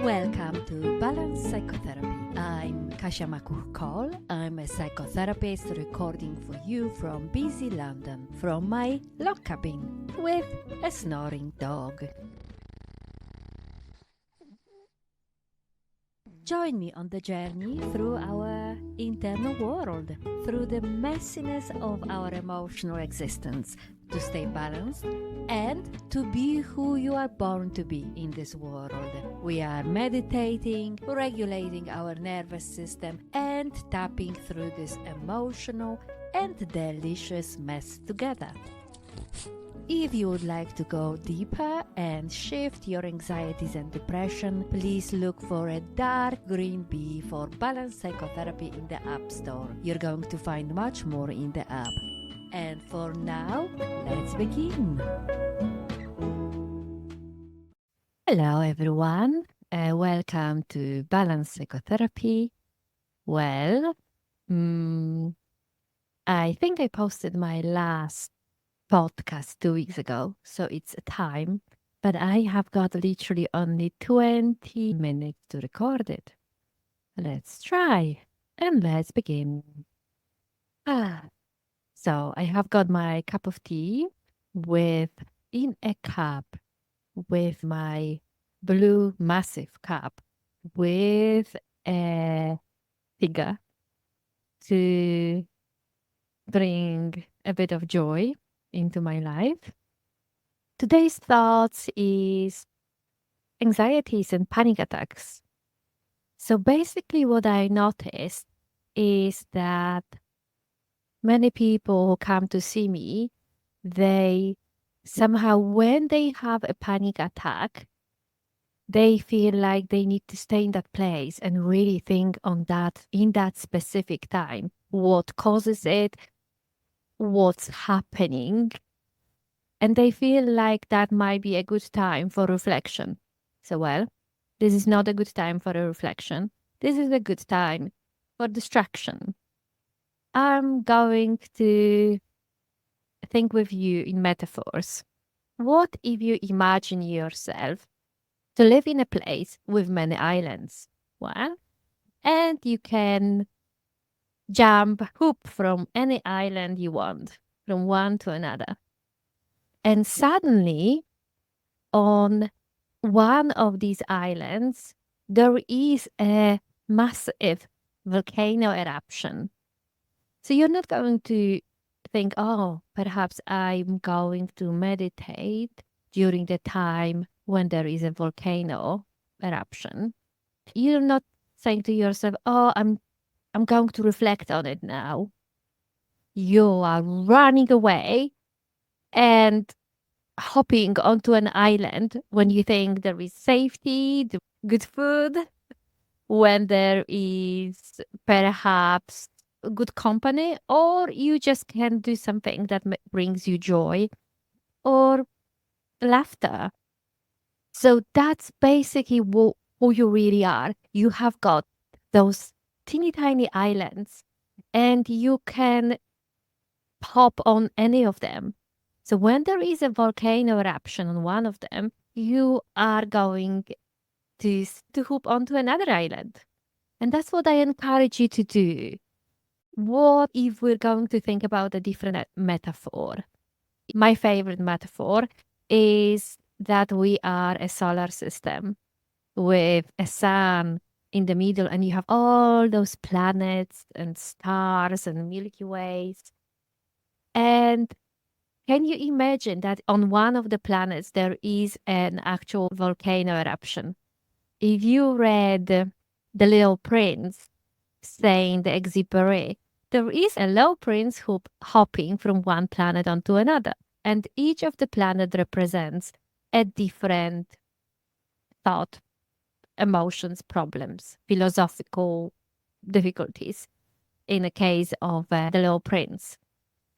Welcome to Balance Psychotherapy. I'm Kasia Makuch-Cole. I'm a psychotherapist recording for you from busy London, from my log cabin with a snoring dog. Join me on the journey through our internal world, through the messiness of our emotional existence, to stay balanced and to be who you are born to be in this world. We are meditating, regulating our nervous system, and tapping through this emotional and delicious mess together. If you would like to go deeper and shift your anxieties and depression, please look for a dark green bee for Balance Psychotherapy in the App Store. You're going to find much more in the app. And for now, let's begin. Hello everyone, welcome to Balance Psychotherapy. Well, I think I posted my last podcast 2 weeks ago, so it's a time, but I have got literally only 20 minutes to record it. Let's try and let's begin. So I have got my cup of tea in a cup with my blue massive cup with a figure to bring a bit of joy into my life. Today's thoughts is anxieties and panic attacks. So basically what I noticed is that many people who come to see me, they somehow, when they have a panic attack, they feel like they need to stay in that place and really think on that in that specific time, what causes it, what's happening. And they feel like that might be a good time for reflection. So, well, this is not a good time for a reflection. This is a good time for distraction. I'm going to think with you in metaphors. What if you imagine yourself to live in a place with many islands? Well, and you can hoop from any island you want, from one to another. And suddenly, on one of these islands, there is a massive volcano eruption. So you're not going to think, oh, perhaps I'm going to meditate during the time when there is a volcano eruption. You're not saying to yourself, oh, I'm going to reflect on it now. You are running away and hopping onto an island when you think there is safety, good food, when there is perhaps good company, or you just can do something that brings you joy or laughter. So that's basically who you really are. You have got those teeny tiny islands and you can hop on any of them. So when there is a volcano eruption on one of them, you are going to hoop onto another island. And that's what I encourage you to do. What if we're going to think about a different metaphor? My favorite metaphor is that we are a solar system with a sun in the middle, and you have all those planets and stars and Milky Ways. And can you imagine that on one of the planets there is an actual volcano eruption? If you read The Little Prince, Saint-Exupéry, there is a little prince hopping from one planet onto another, and each of the planets represents a different thought, emotions, problems, philosophical difficulties in the case of The Little Prince.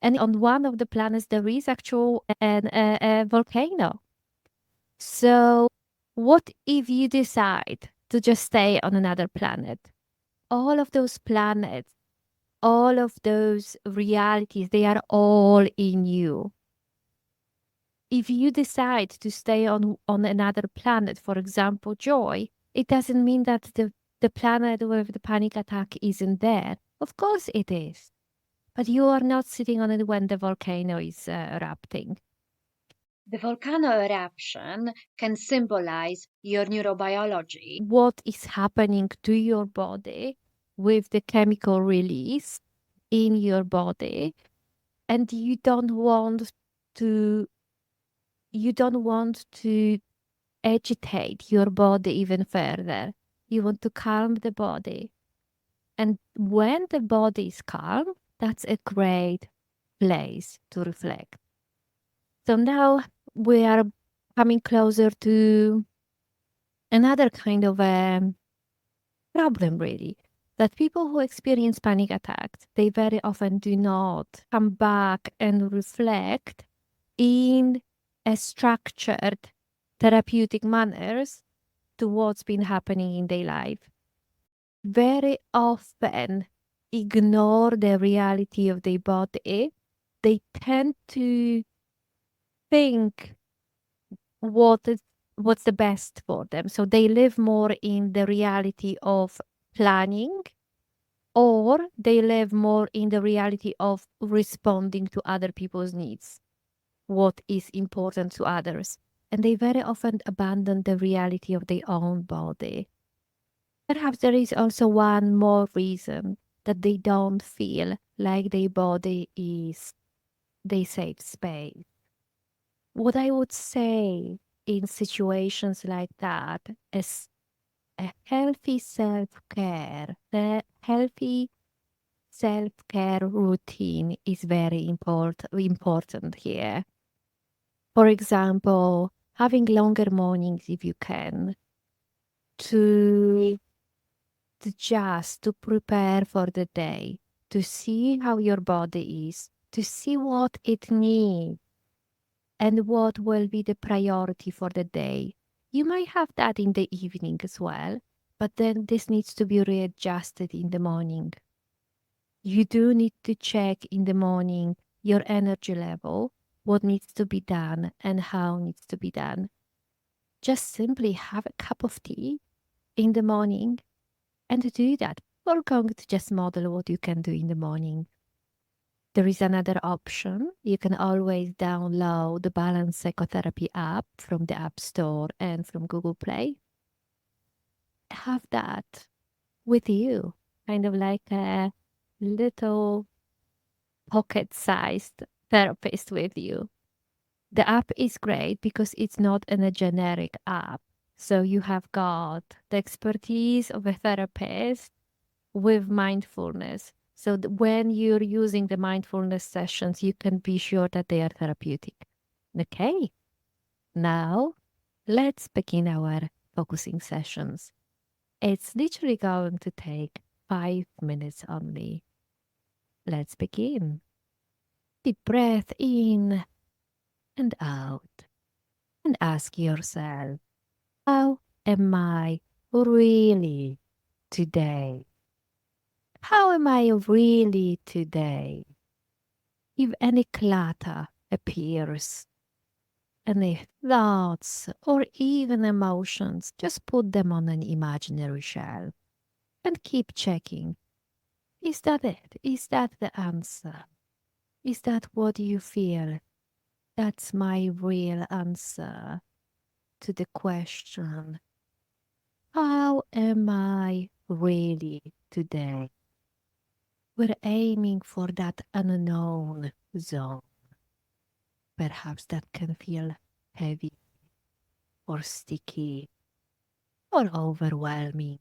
And on one of the planets, there is actual a volcano. So what if you decide to just stay on another planet? All of those planets, all of those realities, they are all in you. If you decide to stay on another planet, for example, joy, It doesn't mean that the planet with the panic attack isn't there. Of course it is. But you are not sitting on it when the volcano is erupting. The volcano eruption can symbolize your neurobiology. What is happening to your body with the chemical release in your body, and to you don't want to agitate your body even further. You want to calm the body. And when the body is calm, that's a great place to reflect. So now we are coming closer to another kind of a problem, really. That people who experience panic attacks, they very often do not come back and reflect in a structured therapeutic manners to what's been happening in their life. Very often ignore the reality of their body. They tend to think what is what's the best for them. So they live more in the reality of planning, or they live more in the reality of responding to other people's needs, what is important to others. And they very often abandon the reality of their own body. Perhaps there is also one more reason that they don't feel like their body is their safe space. What I would say in situations like that is a healthy self-care. The healthy self-care routine is very important here. For example, having longer mornings if you can, to to prepare for the day, to see how your body is, to see what it needs and what will be the priority for the day. You might have that in the evening as well, but then this needs to be readjusted in the morning. You do need to check in the morning your energy level, what needs to be done and how needs to be done. Just simply have a cup of tea in the morning and do that. We're going to just model what you can do in the morning. There is another option. You can always download the Balance Psychotherapy app from the App Store and from Google Play. Have that with you, kind of like a little pocket sized therapist with you. The app is great because it's not a generic app. So you have got the expertise of a therapist with mindfulness. So when you're using the mindfulness sessions, you can be sure that they are therapeutic. Okay, now let's begin our focusing sessions. It's literally going to take 5 minutes only. Let's begin. Deep breath in and out, and ask yourself, how am I really today? How am I really today? If any clutter appears, any thoughts or even emotions, just put them on an imaginary shelf and keep checking. Is that it? Is that the answer? Is that what you feel? That's my real answer to the question. How am I really today? We're aiming for that unknown zone. Perhaps that can feel heavy or sticky or overwhelming.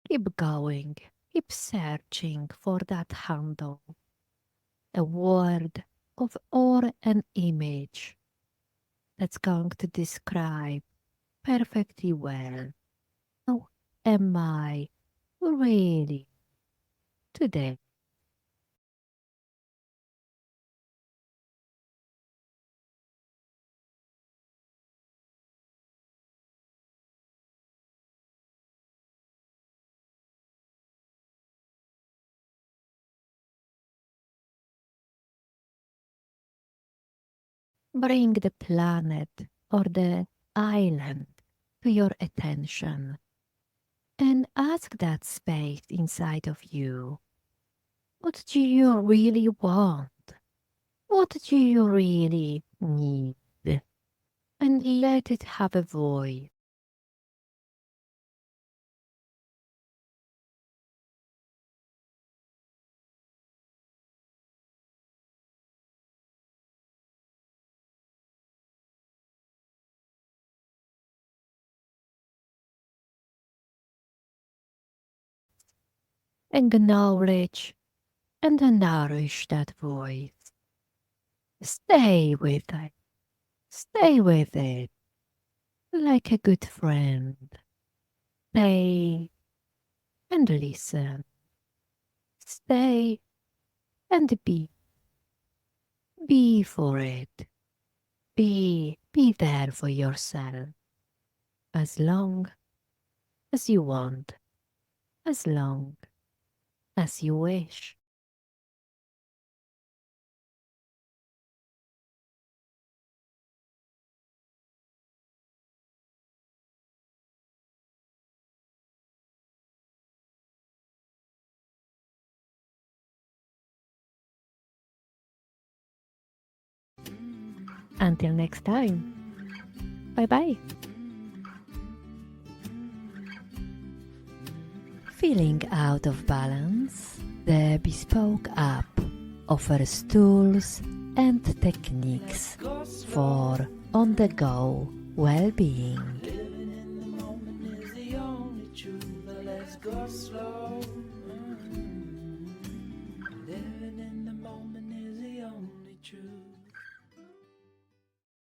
Keep going, keep searching for that handle, a word of or an image that's going to describe perfectly well how am I really today. Bring the planet or the island to your attention and ask that space inside of you. What do you really want? What do you really need? And let it have a voice. Acknowledge and nourish that voice. Stay with it. Stay with it like a good friend. Stay and listen. Stay and be. Be for it. Be there for yourself. As long as you want. As long as you wish. Until next time. Bye bye. Feeling out of balance? The Bespoke app offers tools and techniques for on-the-go well-being. Living in the moment is the only truth, but let's go slow. Living in the moment is the only truth.